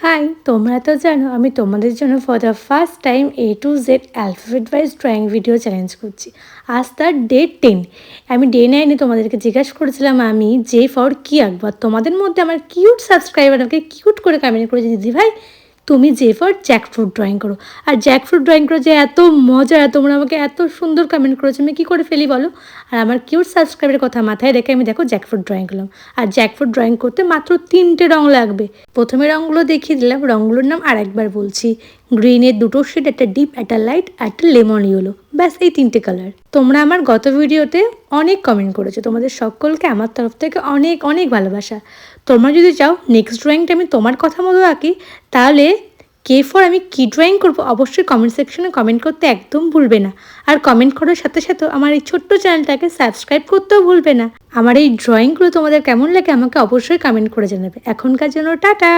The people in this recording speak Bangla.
হাই, তোমরা তো জানো আমি তোমাদের জন্য for the first time A to Z alphabet wise drawing video challenge করছি। আজ তার ডে 10। আমি ডে 9-এ তোমাদেরকে জিজ্ঞাসা করেছিলাম আমি জে ফর কী আঁকবো। তোমাদের মধ্যে আমার কিউট সাবস্ক্রাইবার আমাকে কিউট করে কমেন্ট করেছে, দিদি ভাই তুমি জে ফর জ্যাকফ্রুট ড্রয়িং করো। আর জ্যাকফ্রুট ড্রয়িং করে যে এত মজা, তোমরা আমাকে এত সুন্দর কমেন্ট করেছো, আমি কী করে ফেলি বলো। আর আমার কিউট সাবস্ক্রাইবের কথা মাথায় রেখে আমি দেখো জ্যাকফ্রুট ড্রয়িং করলাম। আর জ্যাকফ্রুট ড্রয়িং করতে মাত্র 3টে রং লাগবে। প্রথমে রঙগুলো দেখিয়ে দিলাম, রঙগুলোর নাম আরেকবার বলছি। গ্রিনের 2টো শেড, একটা ডিপ, একটা লাইট, একটা লেমন ইয়েলো, ব্যাস এই 3টে কালার। তোমরা আমার গত ভিডিওতে অনেক কমেন্ট করেছো, তোমাদের সকলকে আমার তরফ থেকে অনেক অনেক ভালোবাসা। তোমরা যদি চাও নেক্সট ড্রয়িংটা আমি তোমার কথা মতো আঁকি, তাহলে কে ফর আমি কী ড্রয়িং করবো অবশ্যই কমেন্ট সেকশনে কমেন্ট করতে একদম ভুলবে না। আর কমেন্ট করার সাথে সাথে আমার এই ছোট্ট চ্যানেলটাকে সাবস্ক্রাইব করতেও ভুলবে না। আমার এই ড্রয়িংগুলো তোমাদের কেমন লাগে আমাকে অবশ্যই কমেন্ট করে জানাবে। এখনকার জন্য টাটা।